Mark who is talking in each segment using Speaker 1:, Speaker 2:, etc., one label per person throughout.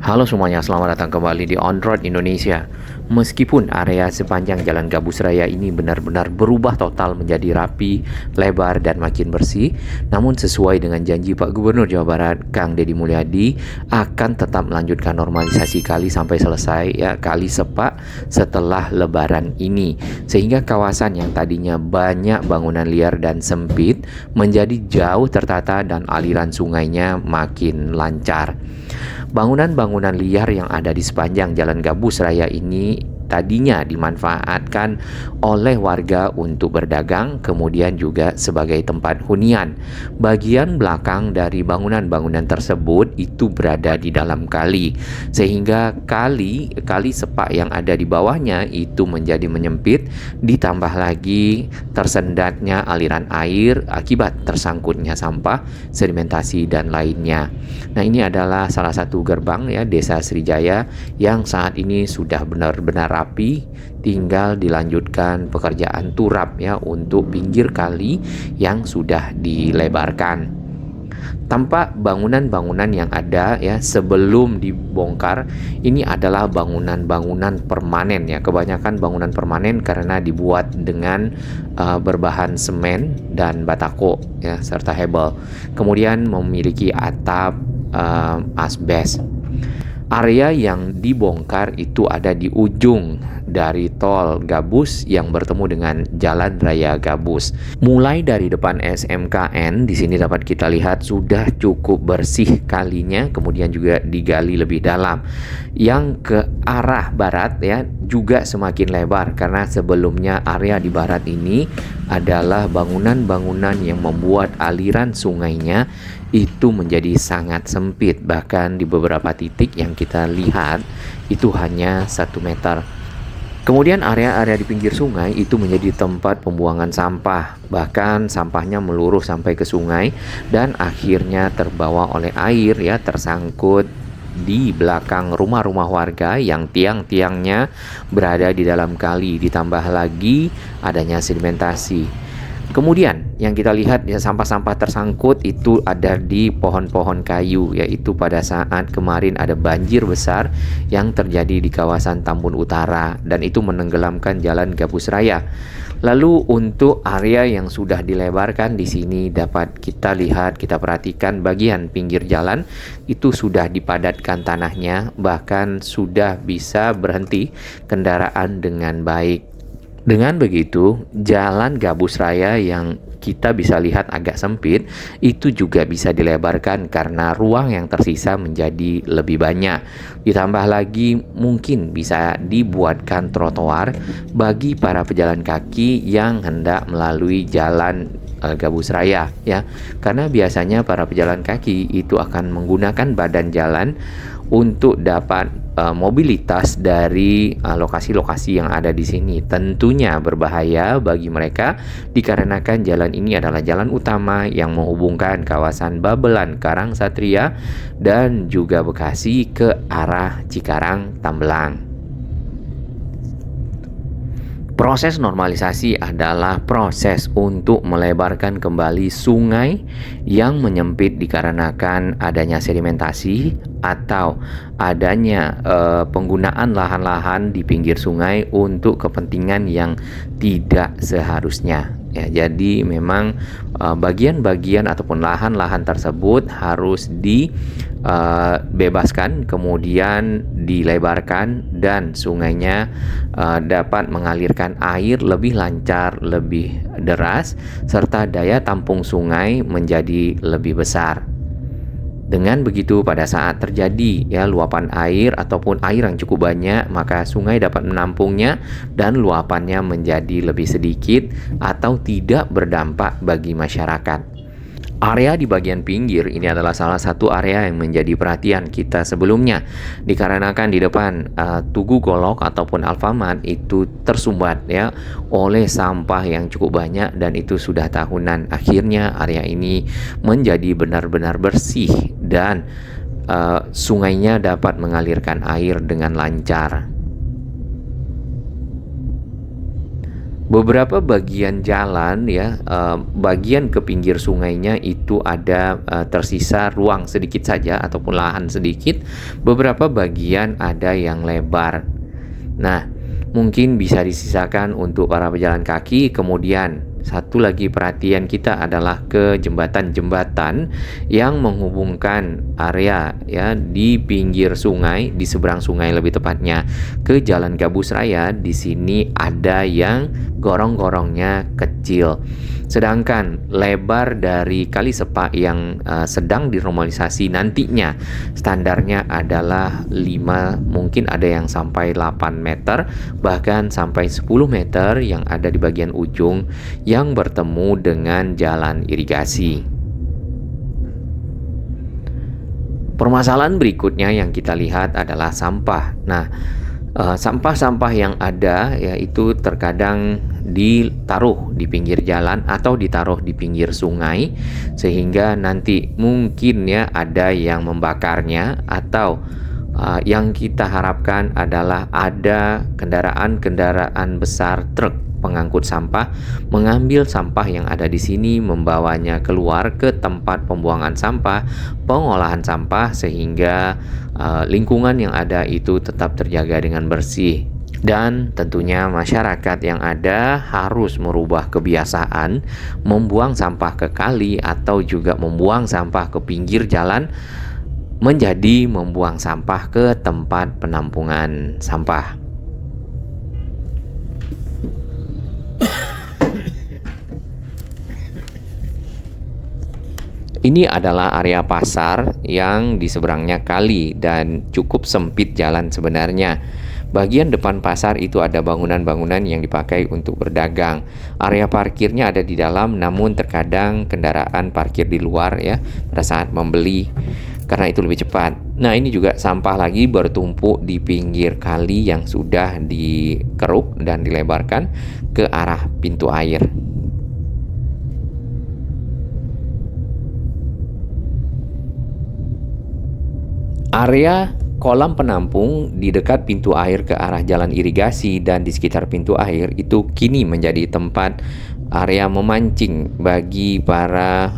Speaker 1: Halo semuanya, selamat datang kembali di On Road Indonesia. Meskipun area sepanjang Jalan Gabus Raya ini benar-benar berubah total menjadi rapi, lebar, dan makin bersih, namun sesuai dengan janji Pak Gubernur Jawa Barat, Kang Deddy Mulyadi, akan tetap melanjutkan normalisasi kali sampai selesai, ya, kali sepak setelah Lebaran ini. Sehingga kawasan yang tadinya banyak bangunan liar dan sempit menjadi jauh tertata dan aliran sungainya makin lancar. Bangunan-bangunan liar yang ada di sepanjang Jalan Gabus Raya ini tadinya dimanfaatkan oleh warga untuk berdagang, kemudian juga sebagai tempat hunian. Bagian belakang dari bangunan-bangunan tersebut itu berada di dalam kali, sehingga kali sepak yang ada di bawahnya itu menjadi menyempit, ditambah lagi tersendatnya aliran air akibat tersangkutnya sampah, sedimentasi, dan lainnya. Nah, ini adalah salah satu gerbang, ya, Desa Srijaya yang saat ini sudah benar-benar rapi, tinggal dilanjutkan pekerjaan turap, ya, untuk pinggir kali yang sudah dilebarkan. Tampak bangunan-bangunan yang ada, ya, sebelum dibongkar ini adalah bangunan-bangunan permanen, ya. Kebanyakan bangunan permanen karena dibuat dengan berbahan semen dan batako, ya, serta hebel. Kemudian memiliki atap asbes. Area yang dibongkar itu ada di ujung dari tol Gabus yang bertemu dengan Jalan Raya Gabus. Mulai dari depan SMKN, di sini dapat kita lihat sudah cukup bersih kalinya, kemudian juga digali lebih dalam. Yang ke arah barat, ya, juga semakin lebar karena sebelumnya area di barat ini adalah bangunan-bangunan yang membuat aliran sungainya itu menjadi sangat sempit, bahkan di beberapa titik yang kita lihat itu hanya 1 meter. Kemudian area-area di pinggir sungai itu menjadi tempat pembuangan sampah, bahkan sampahnya meluruh sampai ke sungai dan akhirnya terbawa oleh air, ya, tersangkut di belakang rumah-rumah warga yang tiang-tiangnya berada di dalam kali, ditambah lagi adanya sedimentasi. Kemudian yang kita lihat, ya, sampah-sampah tersangkut itu ada di pohon-pohon kayu, yaitu pada saat kemarin ada banjir besar yang terjadi di kawasan Tambun Utara dan itu menenggelamkan Jalan Gabus Raya. Lalu untuk area yang sudah dilebarkan di sini dapat kita lihat, kita perhatikan bagian pinggir jalan itu sudah dipadatkan tanahnya, bahkan sudah bisa berhenti kendaraan dengan baik. Dengan begitu, Jalan Gabus Raya yang kita bisa lihat agak sempit itu juga bisa dilebarkan karena ruang yang tersisa menjadi lebih banyak. Ditambah lagi mungkin bisa dibuatkan trotoar bagi para pejalan kaki yang hendak melalui Jalan Gabus Raya, ya. Karena biasanya para pejalan kaki itu akan menggunakan badan jalan untuk dapat mobilitas dari lokasi-lokasi yang ada di sini. Tentunya berbahaya bagi mereka dikarenakan jalan ini adalah jalan utama yang menghubungkan kawasan Babelan Karangsatria dan juga Bekasi ke arah Cikarang Tambelang. Proses normalisasi adalah proses untuk melebarkan kembali sungai yang menyempit dikarenakan adanya sedimentasi atau adanya penggunaan lahan-lahan di pinggir sungai untuk kepentingan yang tidak seharusnya. Ya, jadi memang bagian-bagian ataupun lahan-lahan tersebut harus dibebaskan, kemudian dilebarkan dan sungainya dapat mengalirkan air lebih lancar, lebih deras, serta daya tampung sungai menjadi lebih besar. Dengan begitu, pada saat terjadi, ya, luapan air ataupun air yang cukup banyak, maka sungai dapat menampungnya dan luapannya menjadi lebih sedikit atau tidak berdampak bagi masyarakat. Area di bagian pinggir ini adalah salah satu area yang menjadi perhatian kita sebelumnya, dikarenakan di depan Tugu Golok ataupun Alfamart itu tersumbat, ya, oleh sampah yang cukup banyak dan itu sudah tahunan. Akhirnya area ini menjadi benar-benar bersih dan sungainya dapat mengalirkan air dengan lancar. Beberapa bagian jalan ya, bagian ke pinggir sungainya itu ada tersisa ruang sedikit saja ataupun lahan sedikit. Beberapa bagian ada yang lebar. Nah, mungkin bisa disisakan untuk para pejalan kaki. Kemudian satu lagi perhatian kita adalah ke jembatan-jembatan yang menghubungkan area ya di pinggir sungai, di seberang sungai lebih tepatnya, ke Jalan Gabus Raya. Di sini ada yang gorong-gorongnya kecil. Sedangkan lebar dari Kali Sepak yang sedang dinormalisasi nantinya standarnya adalah 5, mungkin ada yang sampai 8 meter, bahkan sampai 10 meter yang ada di bagian ujung yang bertemu dengan jalan irigasi. Permasalahan berikutnya yang kita lihat adalah sampah. Nah, sampah-sampah yang ada yaitu terkadang ditaruh di pinggir jalan atau ditaruh di pinggir sungai, sehingga nanti mungkin ya ada yang membakarnya, atau yang kita harapkan adalah ada kendaraan-kendaraan besar, truk pengangkut sampah mengambil sampah yang ada di sini, membawanya keluar ke tempat pembuangan sampah, pengolahan sampah, sehingga lingkungan yang ada itu tetap terjaga dengan bersih. Dan tentunya masyarakat yang ada harus merubah kebiasaan membuang sampah ke kali atau juga membuang sampah ke pinggir jalan menjadi membuang sampah ke tempat penampungan sampah. Ini adalah area pasar yang di seberangnya kali dan cukup sempit jalan sebenarnya. Bagian depan pasar itu ada bangunan-bangunan yang dipakai untuk berdagang. Area parkirnya ada di dalam, namun terkadang kendaraan parkir di luar ya pada saat membeli, karena itu lebih cepat. Nah, ini juga sampah lagi bertumpuk di pinggir kali yang sudah dikeruk dan dilebarkan ke arah pintu air. Area kolam penampung di dekat pintu air ke arah jalan irigasi dan di sekitar pintu air itu kini menjadi tempat area memancing bagi para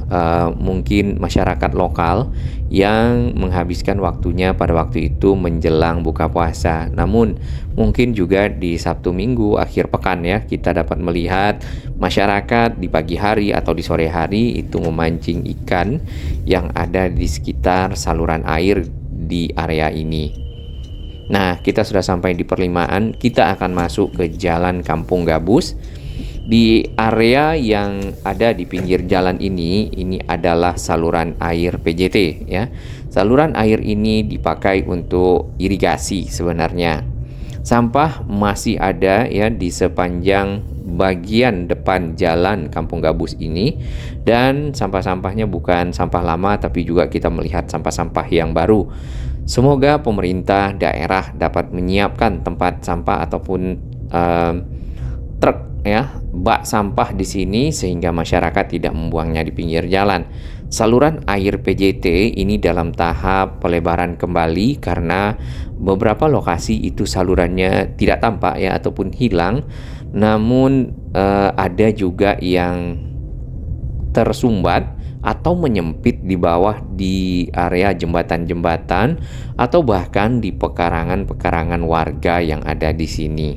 Speaker 1: mungkin masyarakat lokal yang menghabiskan waktunya pada waktu itu menjelang buka puasa. Namun mungkin juga di Sabtu Minggu akhir pekan ya, kita dapat melihat masyarakat di pagi hari atau di sore hari itu memancing ikan yang ada di sekitar saluran air di area ini. Nah, kita sudah sampai di perlimaan. Kita akan masuk ke Jalan Kampung Gabus. Di area yang ada di pinggir jalan ini adalah saluran air PJT ya. Saluran air ini dipakai untuk irigasi sebenarnya. Sampah masih ada ya di sepanjang bagian depan jalan Kampung Gabus ini, dan sampah-sampahnya bukan sampah lama tapi juga kita melihat sampah-sampah yang baru. Semoga pemerintah daerah dapat menyiapkan tempat sampah ataupun truk ya, bak sampah di sini sehingga masyarakat tidak membuangnya di pinggir jalan. Saluran air PJT ini dalam tahap pelebaran kembali karena beberapa lokasi itu salurannya tidak tampak ya ataupun hilang. Namun ada juga yang tersumbat atau menyempit di bawah di area jembatan-jembatan atau bahkan di pekarangan-pekarangan warga yang ada di sini.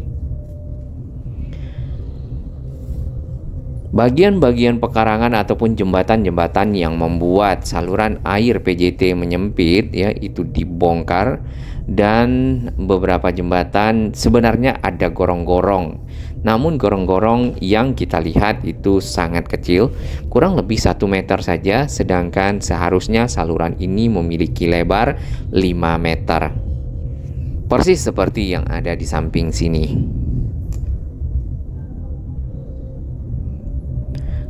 Speaker 1: Bagian-bagian pekarangan ataupun jembatan-jembatan yang membuat saluran air PJT menyempit ya itu dibongkar, dan beberapa jembatan sebenarnya ada gorong-gorong. Namun gorong-gorong yang kita lihat itu sangat kecil, kurang lebih 1 meter saja, sedangkan seharusnya saluran ini memiliki lebar 5 meter. Persis seperti yang ada di samping sini.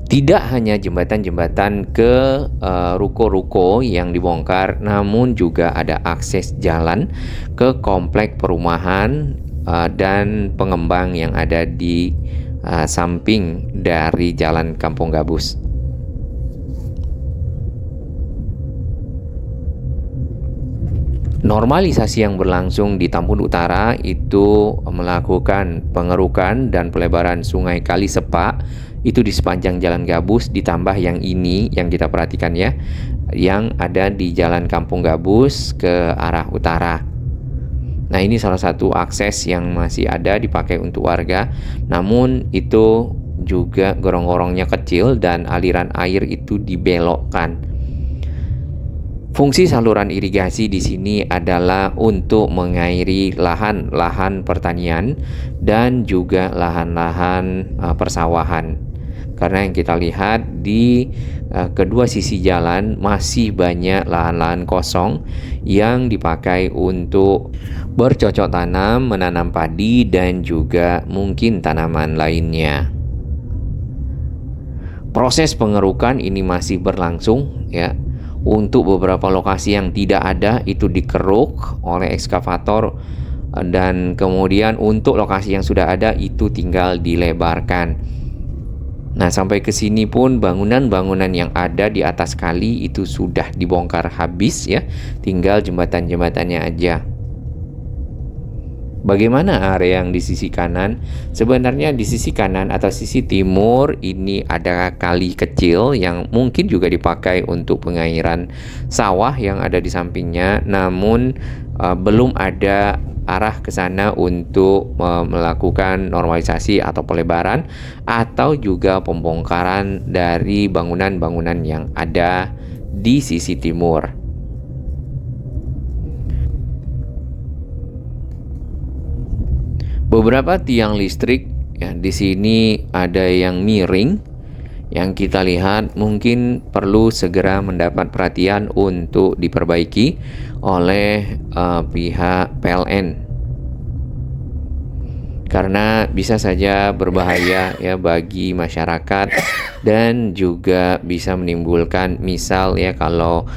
Speaker 1: Tidak hanya jembatan-jembatan ke ruko-ruko yang dibongkar, namun juga ada akses jalan ke komplek perumahan dan pengembang yang ada di samping dari Jalan Kampung Gabus. Normalisasi yang berlangsung di Tambun Utara itu melakukan pengerukan dan pelebaran sungai Kali Sepak itu di sepanjang Jalan Gabus, ditambah yang ini yang kita perhatikan ya, yang ada di Jalan Kampung Gabus ke arah utara. Nah, ini salah satu akses yang masih ada dipakai untuk warga, namun itu juga gorong-gorongnya kecil dan aliran air itu dibelokkan. Fungsi saluran irigasi di sini adalah untuk mengairi lahan-lahan pertanian dan juga lahan-lahan persawahan. Karena yang kita lihat di kedua sisi jalan masih banyak lahan-lahan kosong yang dipakai untuk bercocok tanam, menanam padi dan juga mungkin tanaman lainnya. Proses pengerukan ini masih berlangsung ya. Untuk beberapa lokasi yang tidak ada itu dikeruk oleh ekskavator, dan kemudian untuk lokasi yang sudah ada itu tinggal dilebarkan. Nah, sampai ke sini pun bangunan-bangunan yang ada di atas kali itu sudah dibongkar habis ya, tinggal jembatan-jembatannya aja. Bagaimana area yang di sisi kanan? Sebenarnya di sisi kanan atau sisi timur ini ada kali kecil yang mungkin juga dipakai untuk pengairan sawah yang ada di sampingnya, namun belum ada arah ke sana untuk melakukan normalisasi atau pelebaran atau juga pembongkaran dari bangunan-bangunan yang ada di sisi timur. Beberapa tiang listrik ya di sini ada yang miring, yang kita lihat mungkin perlu segera mendapat perhatian untuk diperbaiki oleh pihak PLN. Karena bisa saja berbahaya ya bagi masyarakat dan juga bisa menimbulkan misal ya kalau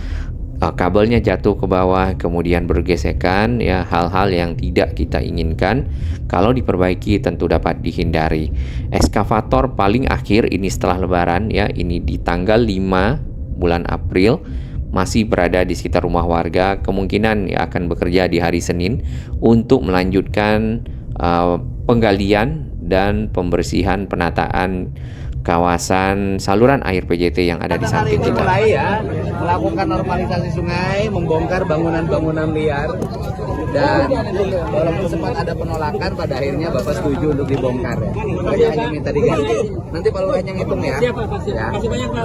Speaker 1: kabelnya jatuh ke bawah kemudian bergesekan ya, hal-hal yang tidak kita inginkan. Kalau diperbaiki tentu dapat dihindari. Ekskavator paling akhir ini setelah lebaran ya, ini di tanggal 5 bulan April masih berada di sekitar rumah warga, kemungkinan ya akan bekerja di hari Senin untuk melanjutkan penggalian dan pembersihan penataan kawasan saluran air PJT yang ada di samping kita.
Speaker 2: Mulai ya melakukan normalisasi sungai, membongkar bangunan-bangunan liar, dan walaupun sempat ada penolakan, pada akhirnya Bapak setuju untuk dibongkar ya. Saya hanya minta diganti. Nanti Pak Lurahnya ngitung ya. Ya.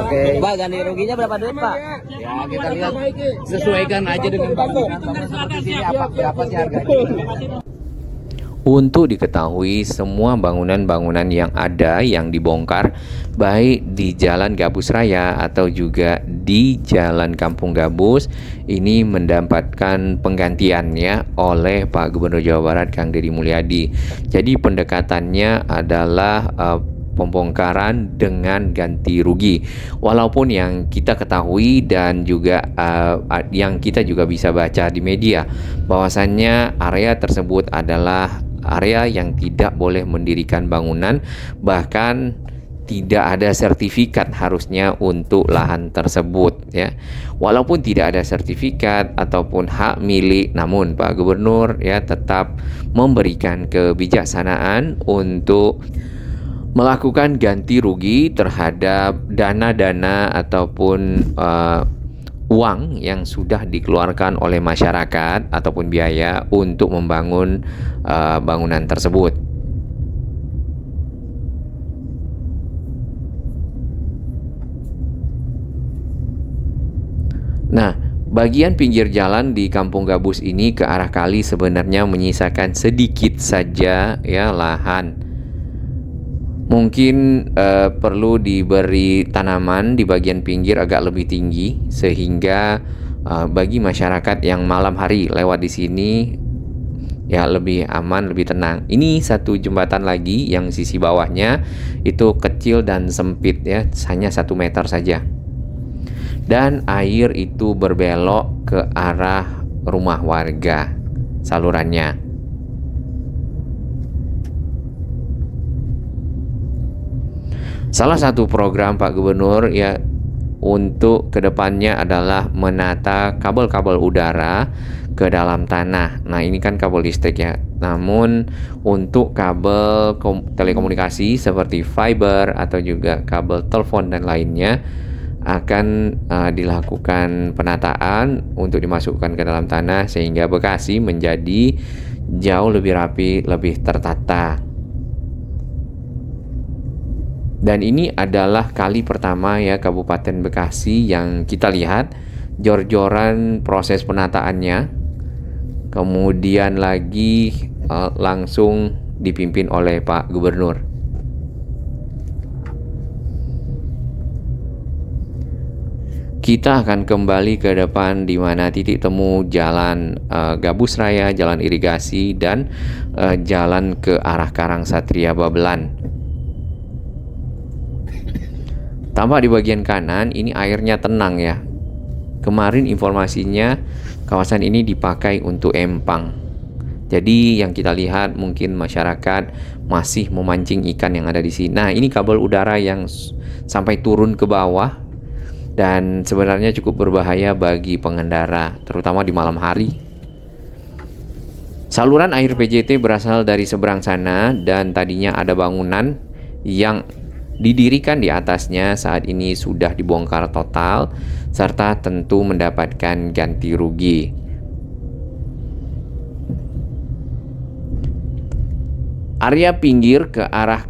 Speaker 2: Oke. Pak, ganti ruginya berapa duit Pak? Ya kita lihat, sesuaikan aja dengan bangunan. Bapak seperti sini berapa sih harganya?
Speaker 1: Untuk diketahui semua bangunan-bangunan yang ada yang dibongkar baik di Jalan Gabus Raya atau juga di Jalan Kampung Gabus ini mendapatkan penggantian ya oleh Pak Gubernur Jawa Barat Kang Deddy Mulyadi. Jadi pendekatannya adalah pembongkaran dengan ganti rugi. Walaupun yang kita ketahui dan juga yang kita juga bisa baca di media bahwasannya area tersebut adalah area yang tidak boleh mendirikan bangunan, bahkan tidak ada sertifikat harusnya untuk lahan tersebut ya. Walaupun tidak ada sertifikat ataupun hak milik, namun Pak Gubernur ya tetap memberikan kebijaksanaan untuk melakukan ganti rugi terhadap dana-dana ataupun uang yang sudah dikeluarkan oleh masyarakat ataupun biaya untuk membangun bangunan tersebut. Nah, bagian pinggir jalan di Kampung Gabus ini ke arah kali sebenarnya menyisakan sedikit saja ya lahan. Mungkin perlu diberi tanaman di bagian pinggir agak lebih tinggi sehingga bagi masyarakat yang malam hari lewat di sini ya lebih aman, lebih tenang. Ini satu jembatan lagi yang sisi bawahnya itu kecil dan sempit ya, hanya 1 meter saja. Dan air itu berbelok ke arah rumah warga salurannya. Salah satu program Pak Gubernur ya untuk kedepannya adalah menata kabel-kabel udara ke dalam tanah. Nah, ini kan kabel listrik ya. Namun untuk kabel telekomunikasi seperti fiber atau juga kabel telepon dan lainnya akan dilakukan penataan untuk dimasukkan ke dalam tanah sehingga Bekasi menjadi jauh lebih rapi, lebih tertata. Dan ini adalah kali pertama ya Kabupaten Bekasi yang kita lihat jor-joran proses penataannya. Kemudian lagi langsung dipimpin oleh Pak Gubernur. Kita akan kembali ke depan di mana titik temu jalan Gabus Raya, jalan irigasi, dan jalan ke arah Karang Satria Babelan. Tampak di bagian kanan ini airnya tenang ya. Kemarin informasinya kawasan ini dipakai untuk empang. Jadi yang kita lihat mungkin masyarakat masih memancing ikan yang ada di sini. Nah, ini kabel udara yang sampai turun ke bawah dan sebenarnya cukup berbahaya bagi pengendara, terutama di malam hari. Saluran air PJT berasal dari seberang sana dan tadinya ada bangunan yang didirikan di atasnya, saat ini sudah dibongkar total serta tentu mendapatkan ganti rugi. Area pinggir ke arah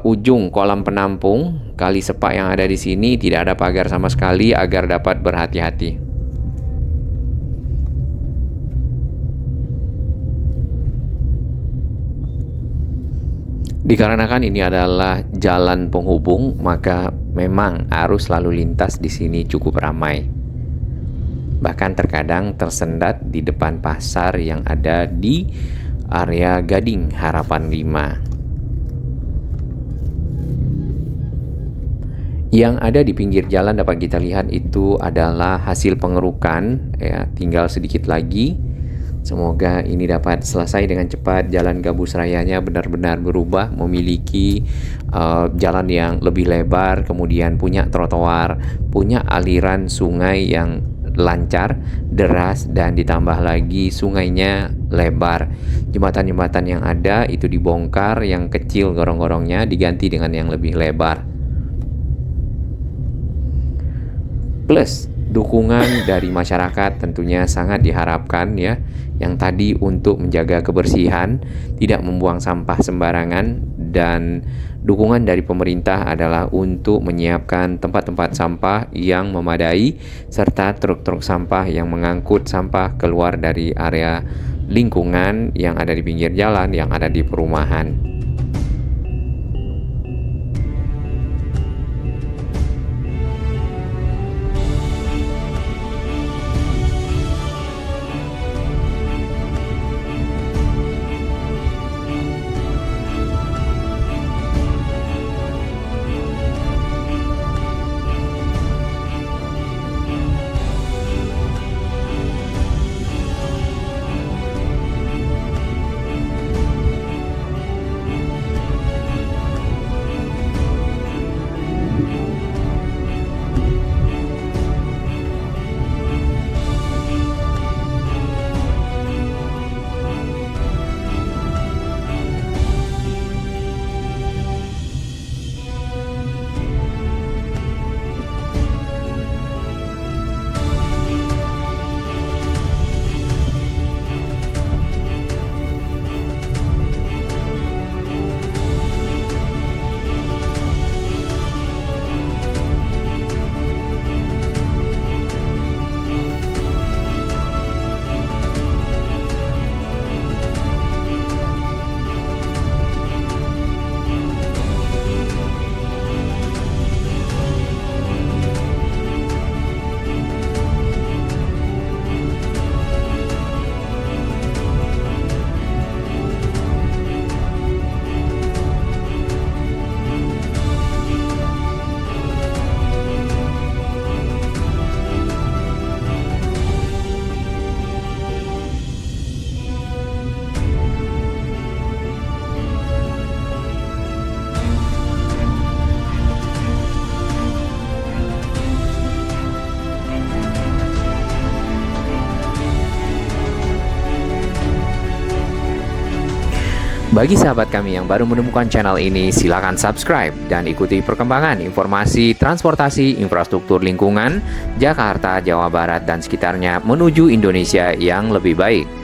Speaker 1: ujung kolam penampung kali sepak yang ada di sini tidak ada pagar sama sekali agar dapat berhati-hati. Dikarenakan ini adalah jalan penghubung, maka memang arus lalu lintas di sini cukup ramai. Bahkan terkadang tersendat di depan pasar yang ada di area Gading Harapan 5. Yang ada di pinggir jalan dapat kita lihat itu adalah hasil pengerukan ya, tinggal sedikit lagi. Semoga ini dapat selesai dengan cepat. Jalan Gabus Rayanya benar-benar berubah, memiliki jalan yang lebih lebar, kemudian punya trotoar, punya aliran sungai yang lancar, deras, dan ditambah lagi sungainya lebar. Jembatan-jembatan yang ada itu dibongkar, yang kecil gorong-gorongnya diganti dengan yang lebih lebar. Plus dukungan dari masyarakat tentunya sangat diharapkan ya, yang tadi untuk menjaga kebersihan, tidak membuang sampah sembarangan, dan dukungan dari pemerintah adalah untuk menyiapkan tempat-tempat sampah yang memadai serta truk-truk sampah yang mengangkut sampah keluar dari area lingkungan yang ada di pinggir jalan, yang ada di perumahan. Bagi sahabat kami yang baru menemukan channel ini, silakan subscribe dan ikuti perkembangan informasi transportasi infrastruktur lingkungan Jakarta, Jawa Barat, dan sekitarnya menuju Indonesia yang lebih baik.